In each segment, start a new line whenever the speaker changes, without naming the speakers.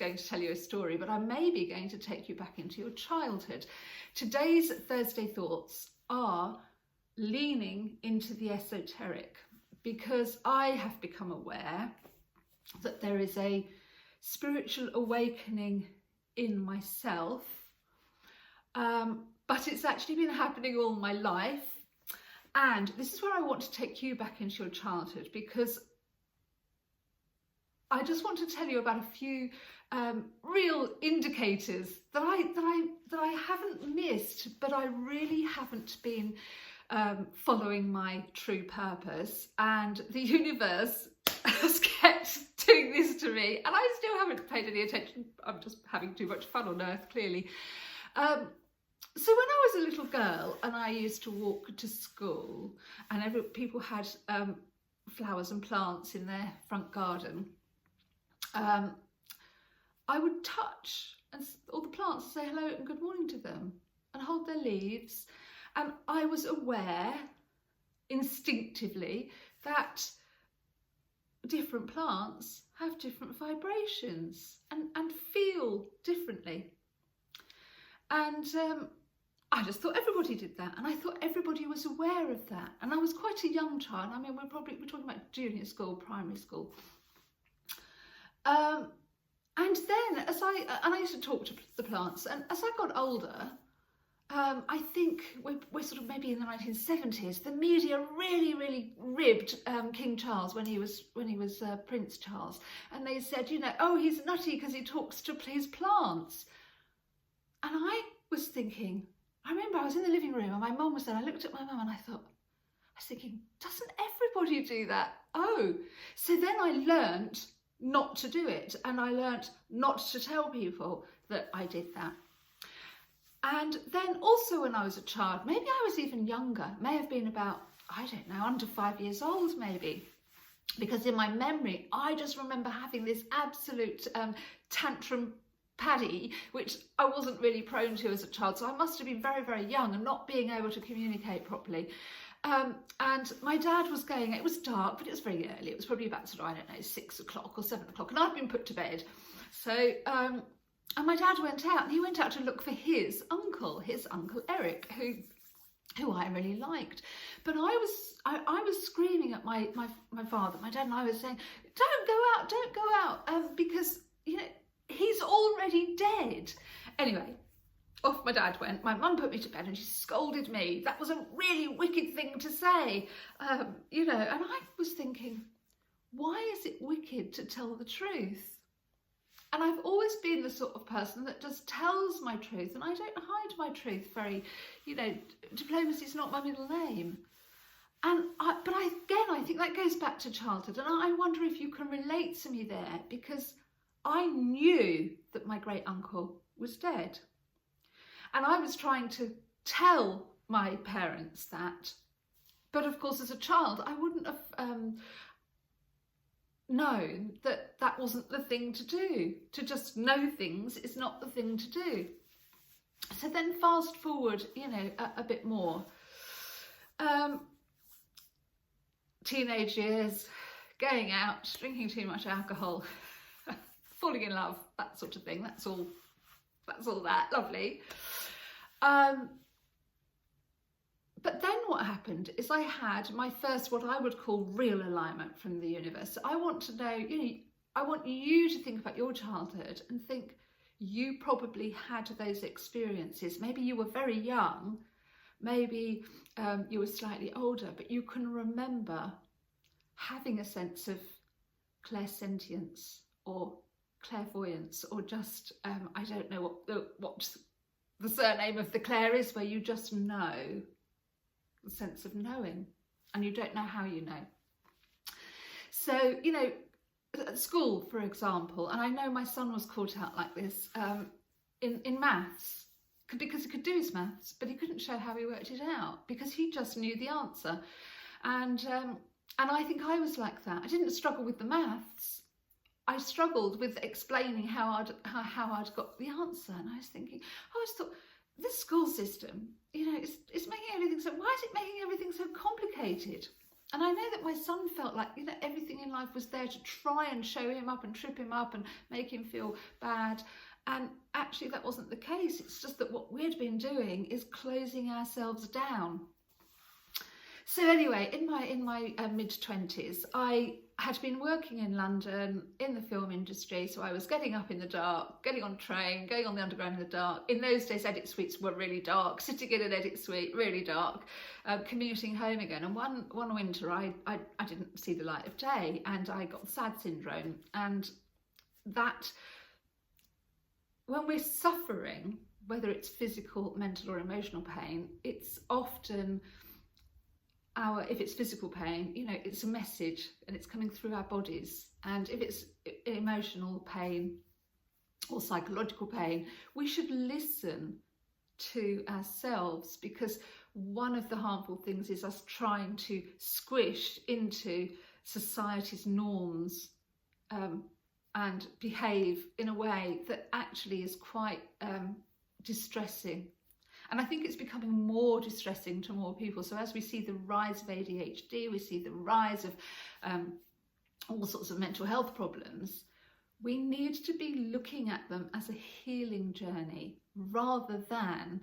going to tell you a story, but I'm maybe going to take you back into your childhood. Today's Thursday Thoughts are leaning into the esoteric, because I have become aware that there is a spiritual awakening in myself, but it's actually been happening all my life. And this is where I want to take you back into your childhood, because I just want to tell you about a few real indicators that I haven't missed, but I really haven't been following my true purpose, and the universe has kept doing this to me, and I still haven't paid any attention. I'm just having too much fun on earth, clearly. So when I was a little girl and I used to walk to school, and people had flowers and plants in their front garden, I would touch all the plants and say hello and good morning to them and hold their leaves, and I was aware instinctively that different plants have different vibrations and feel differently. And I just thought everybody did that, and I thought everybody was aware of that. And I was quite a young child. I mean, we're talking about junior school, primary school. And then I used to talk to the plants, and as I got older, I think we're sort of maybe in the 1970s, the media really ribbed King Charles when he was Prince Charles, and they said, you know, oh, he's nutty because he talks to his plants. And I was thinking, I remember I was in the living room and my mum was there. I looked at my mum and I was thinking, doesn't everybody do that? Oh, so then I learnt not to do it, and I learnt not to tell people that I did that. And then also when I was a child, maybe I was even younger, may have been about, I don't know, under 5 years old maybe, because in my memory, I just remember having this absolute tantrum paddy, which I wasn't really prone to as a child. So I must have been very young and not being able to communicate properly. And my dad was going, it was dark, but it was very early. It was probably about sort of, I don't know, 6 o'clock or 7 o'clock, and I'd been put to bed. So, and my dad went out, and he went out to look for his uncle Eric, who I really liked. But I was screaming at my father, my dad, and I was saying, don't go out, because, you know, he's already dead. Anyway, off my dad went. My mum put me to bed and she scolded me. That was a really wicked thing to say, you know, and I was thinking, why is it wicked to tell the truth? And I've always been the sort of person that just tells my truth, and I don't hide my truth very, you know, diplomacy is not my middle name. But I think that goes back to childhood, and I wonder if you can relate to me there, because I knew that my great uncle was dead. And I was trying to tell my parents that. But of course, as a child, I wouldn't have known that that wasn't the thing to do. To just know things is not the thing to do. So then fast forward, you know, a bit more. Teenage years, going out, drinking too much alcohol, falling in love, that sort of thing. That's all that, lovely. But then what happened is I had my first, what I would call, real alignment from the universe. I want to know, you know, I want you to think about your childhood and think you probably had those experiences. Maybe you were very young, maybe you were slightly older, but you can remember having a sense of clairsentience or clairvoyance, or just I don't know what the surname of the Claire is, where you just know, the sense of knowing, and you don't know how you know. So, you know, at school, for example, and I know my son was caught out like this in maths, because he could do his maths, but he couldn't show how he worked it out, because he just knew the answer. And I think I was like that. I didn't struggle with the maths. I struggled with explaining how I'd got the answer, and I was thinking, I just thought, this school system, you know, it's making everything so. Why is it making everything so complicated? And I know that my son felt like, you know, everything in life was there to try and show him up and trip him up and make him feel bad. And actually that wasn't the case. It's just that what we'd been doing is closing ourselves down. So anyway, in my mid-20s, I had been working in London in the film industry. So I was getting up in the dark, getting on a train, going on the Underground in the dark. In those days, edit suites were really dark, sitting in an edit suite, really dark, commuting home again. And one winter, I didn't see the light of day, and I got SAD syndrome. And that, when we're suffering, whether it's physical, mental or emotional pain, it's often if it's physical pain, you know, it's a message and it's coming through our bodies. And if it's emotional pain or psychological pain, we should listen to ourselves, because one of the harmful things is us trying to squish into society's norms and behave in a way that actually is quite distressing. And I think it's becoming more distressing to more people. So as we see the rise of ADHD, we see the rise of all sorts of mental health problems, we need to be looking at them as a healing journey rather than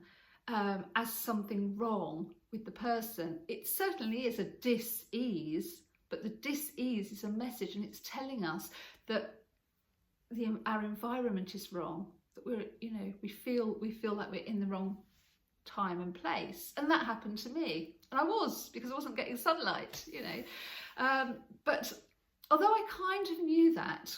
as something wrong with the person. It certainly is a dis-ease, but the dis-ease is a message, and it's telling us that our environment is wrong, that we're, you know, we feel like we're in the wrong time and place. And that happened to me, and I was, because I wasn't getting sunlight, you know. But although I kind of knew that,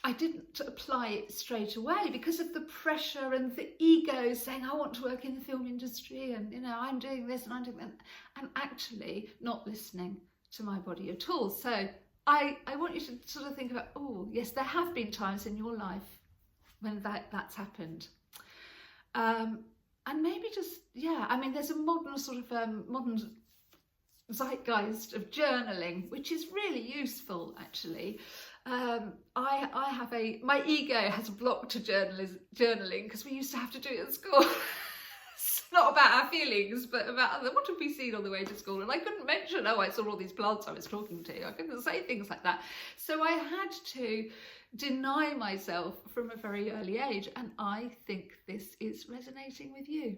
I didn't apply it straight away because of the pressure and the ego saying, I want to work in the film industry, and, you know, I'm doing this and I'm doing that, and actually not listening to my body at all. So I want you to sort of think about, oh yes, there have been times in your life when that's happened. And maybe just, yeah, I mean, there's a modern sort of modern zeitgeist of journaling, which is really useful, actually. I have my ego has blocked to journaling because we used to have to do it at school. It's not about our feelings, but about what have we seen on the way to school. And I couldn't mention, oh, I saw all these plants I was talking to. I couldn't say things like that. So I had to deny myself from a very early age, and I think this is resonating with you.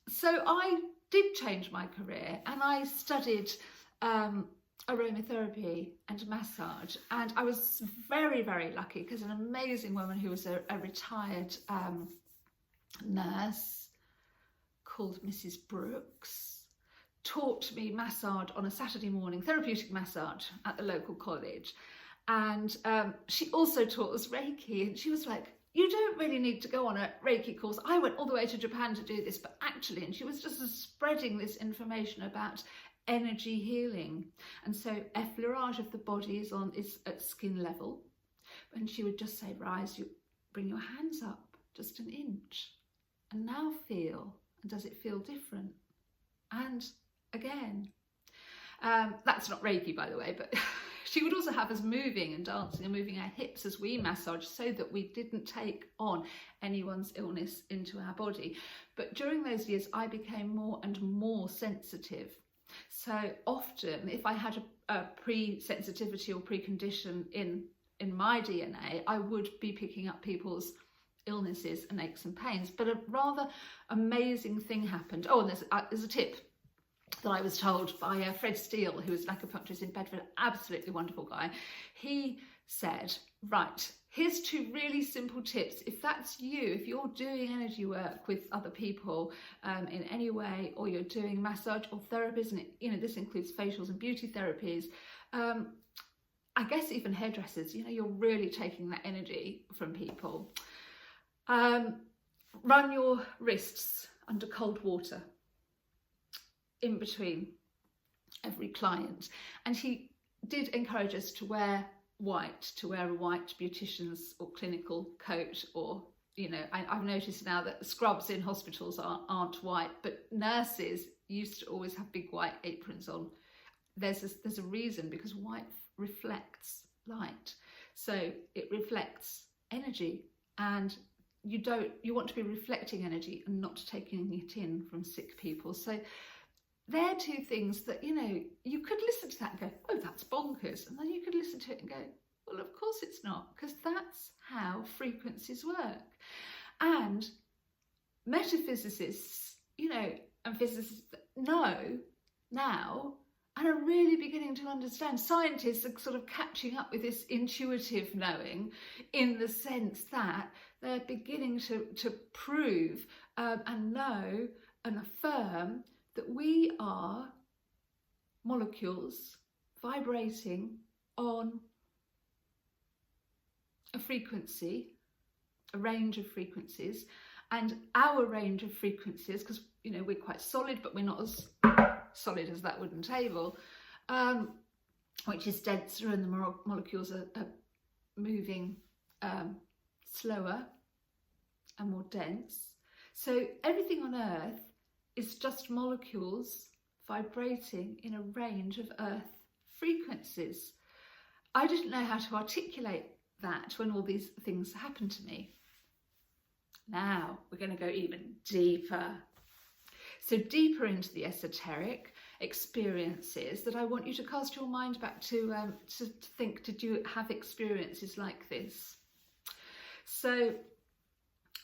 So I did change my career, and I studied aromatherapy and massage, and I was very, very lucky because an amazing woman who was a retired nurse called Mrs. Brooks taught me massage on a Saturday morning, therapeutic massage at the local college. And she also taught us Reiki, and she was like, you don't really need to go on a Reiki course. I went all the way to Japan to do this, but actually, and she was just spreading this information about energy healing. And so effleurage of the body is at skin level. And she would just say, Rise, you bring your hands up just an inch. And now feel, and does it feel different? And again, that's not Reiki, by the way, but she would also have us moving and dancing and moving our hips as we massage, so that we didn't take on anyone's illness into our body. But during those years, I became more and more sensitive. So often, if I had a pre-sensitivity or precondition in my DNA, I would be picking up people's illnesses and aches and pains. But a rather amazing thing happened. Oh, and there's a tip that I was told by Fred Steele, who was an acupuncturist in Bedford, absolutely wonderful guy. He said, right, here's 2 really simple tips. If that's you, if you're doing energy work with other people in any way, or you're doing massage or therapies, and this includes facials and beauty therapies, I guess even hairdressers, you're really taking that energy from people. Run your wrists under cold water in between every client. And he did encourage us to wear a white beautician's or clinical coat, or I've noticed now that scrubs in hospitals aren't white, but nurses used to always have big white aprons on. There's a reason, because white reflects light, so it reflects energy, and you want to be reflecting energy and not taking it in from sick people. So they're two things that, you know, you could listen to that and go, oh, that's bonkers. And then you could listen to it and go, well, of course it's not, because that's how frequencies work. And metaphysicists, you know, and physicists know now and are really beginning to understand. Scientists are sort of catching up with this intuitive knowing, in the sense that they're beginning to prove and know and affirm that we are molecules vibrating on a frequency, a range of frequencies, and our range of frequencies, because, you know, we're quite solid, but we're not as solid as that wooden table, which is denser, and the molecules are moving slower and more dense. So everything on Earth is just molecules vibrating in a range of Earth frequencies. I didn't know how to articulate that when all these things happened to me. Now we're going to go even deeper. So deeper into the esoteric experiences, that I want you to cast your mind back to think, did you have experiences like this? So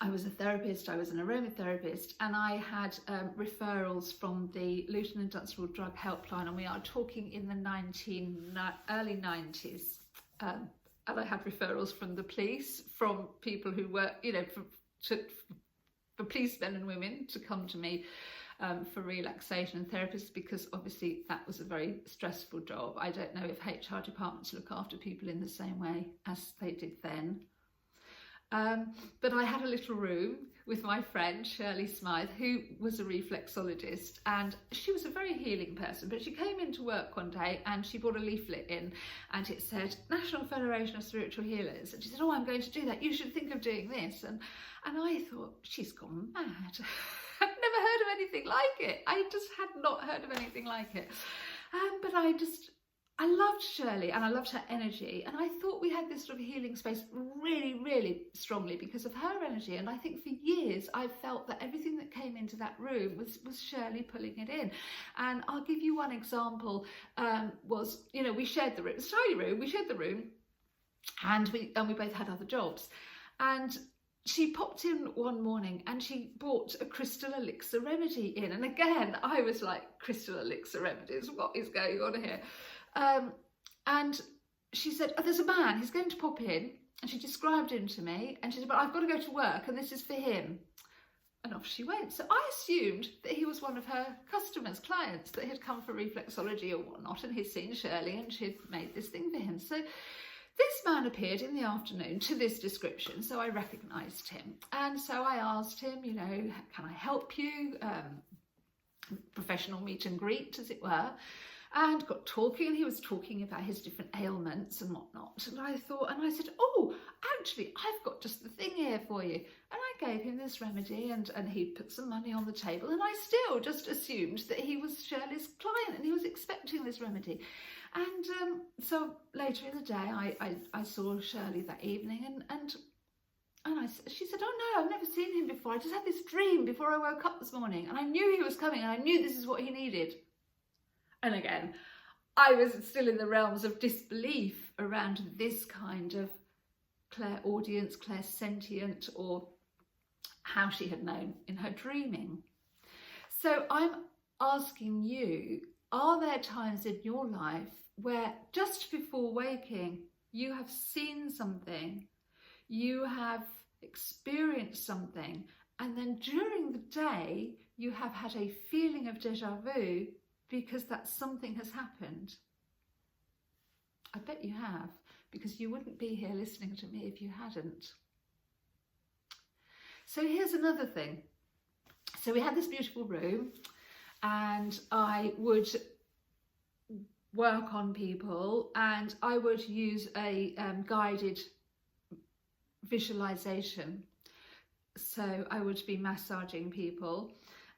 I was a therapist, I was an aromatherapist, and I had referrals from the Luton and Dunstable Drug Helpline, and we are talking in the early 90s. And I had referrals from the police, from people who were, you know, for policemen and women to come to me for relaxation and therapists, because obviously that was a very stressful job. I don't know if HR departments look after people in the same way as they did then. But I had a little room with my friend Shirley Smythe, who was a reflexologist, and she was a very healing person, but she came into work one day and she brought a leaflet in, and it said National Federation of Spiritual Healers, and she said, oh, I'm going to do that, you should think of doing this. And I thought, she's gone mad. I'd never heard of anything like it. I just had not heard of anything like it. But I loved Shirley and I loved her energy, and I thought we had this sort of healing space really, really strongly because of her energy. And I think for years I felt that everything that came into that room was Shirley pulling it in. And I'll give you one example. Was, you know, we shared the room, it's a tiny room, we shared the room, and we both had other jobs. And she popped in one morning and she brought a crystal elixir remedy in. And again, I was like, crystal elixir remedies, what is going on here? And she said, oh, there's a man, he's going to pop in. And she described him to me, and she said, but I've got to go to work and this is for him. And off she went. So I assumed that he was one of her customers, clients that had come for reflexology or whatnot, and he'd seen Shirley and she'd made this thing for him. So this man appeared in the afternoon to this description, so I recognised him. And so I asked him, you know, can I help you? Professional meet and greet, as it were. And got talking, and he was talking about his different ailments and whatnot. And I thought, and I said, oh, actually, I've got just the thing here for you. And I gave him this remedy, and he put some money on the table. And I still just assumed that he was Shirley's client and he was expecting this remedy. And so later in the day, I saw Shirley that evening, and she said, oh no, I've never seen him before. I just had this dream before I woke up this morning, and I knew he was coming, and I knew this is what he needed. And again, I was still in the realms of disbelief around this kind of clairaudience, clairsentient, or how she had known in her dreaming. So I'm asking you, are there times in your life where just before waking, you have seen something, you have experienced something, and then during the day, you have had a feeling of déjà vu because that something has happened? I bet you have, because you wouldn't be here listening to me if you hadn't. So here's another thing. So we had this beautiful room, and I would work on people, and I would use a guided visualization. So I would be massaging people.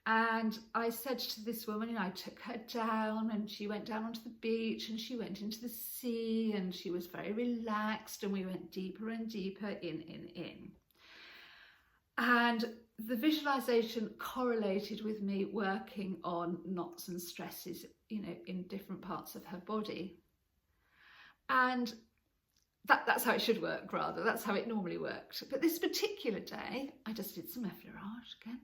And I said to this woman, you know, I took her down, and she went down onto the beach, and she went into the sea, and she was very relaxed, and we went deeper and deeper in. And the visualization correlated with me working on knots and stresses, you know, in different parts of her body. And that's how it should work, rather. That's how it normally worked. But this particular day, I just did some effleurage again.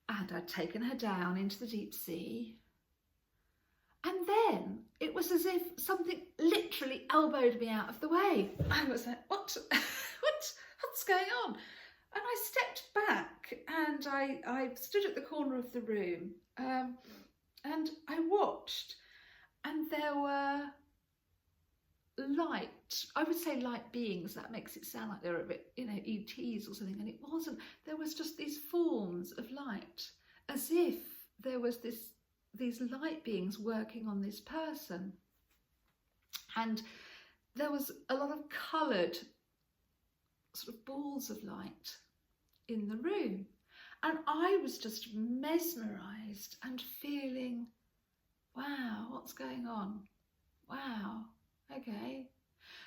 And I'd taken her down into the deep sea. And then it was as if something literally elbowed me out of the way. I was like, what? What's going on? And I stepped back and I stood at the corner of the room and I watched, and there were light, I would say light beings, that makes it sound like they were a bit, you know, ETs or something, and it wasn't. There was just these forms of light, as if there was these light beings working on this person. And there was a lot of coloured sort of balls of light in the room. And I was just mesmerised and feeling, wow, what's going on? Wow, okay.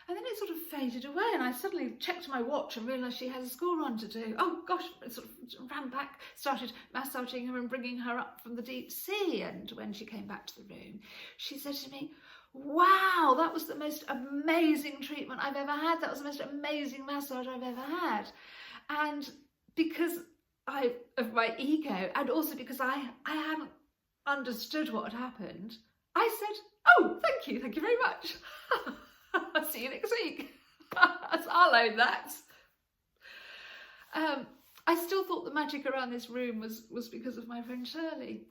And then it sort of faded away, and I suddenly checked my watch and realised she had a school run to do. Oh gosh, I sort of ran back, started massaging her and bringing her up from the deep sea. And when she came back to the room, she said to me, wow, that was the most amazing treatment I've ever had. That was the most amazing massage I've ever had. And because of my ego, and also because I hadn't understood what had happened, I said, oh, thank you very much. I'll see you next week. I'll own that. I still thought the magic around this room was because of my friend Shirley.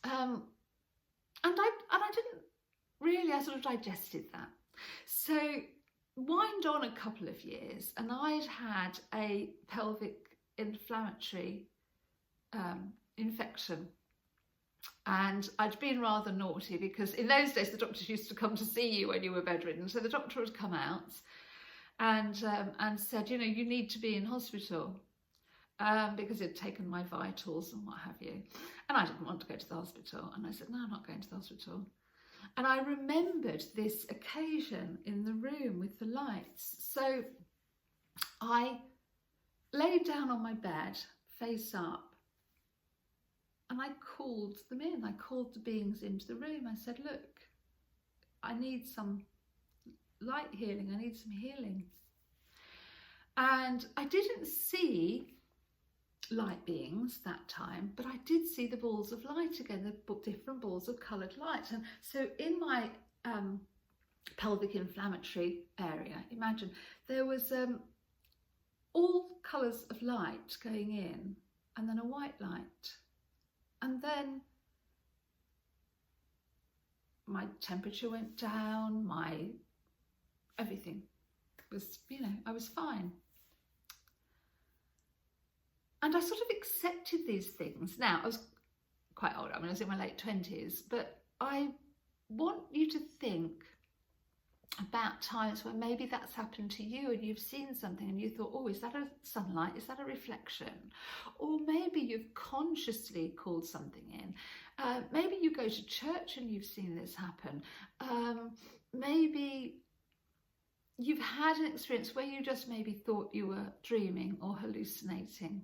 And I didn't really, I sort of digested that. So wind on a couple of years, and I'd had a pelvic inflammatory infection. And I'd been rather naughty, because in those days the doctors used to come to see you when you were bedridden. So the doctor would come out and said, you know, you need to be in hospital, because he'd taken my vitals and what have you. And I didn't want to go to the hospital. And I said, no, I'm not going to the hospital. And I remembered this occasion in the room with the lights. So I laid down on my bed, face up, and I called them in. I called the beings into the room. I said, look, I need some light healing. I need some healing. And I didn't see light beings that time, but I did see the balls of light again, the different balls of coloured light. And so in my pelvic inflammatory area, imagine there was all colours of light going in, and then a white light. And then my temperature went down, everything was, you know, I was fine. And I sort of accepted these things. Now, I was quite old, I mean, I was in my late 20s, but I want you to think about times where maybe that's happened to you and you've seen something and you thought, oh, is that a sunlight? Is that a reflection? Or maybe you've consciously called something in. Maybe you go to church and you've seen this happen. Maybe you've had an experience where you just maybe thought you were dreaming or hallucinating.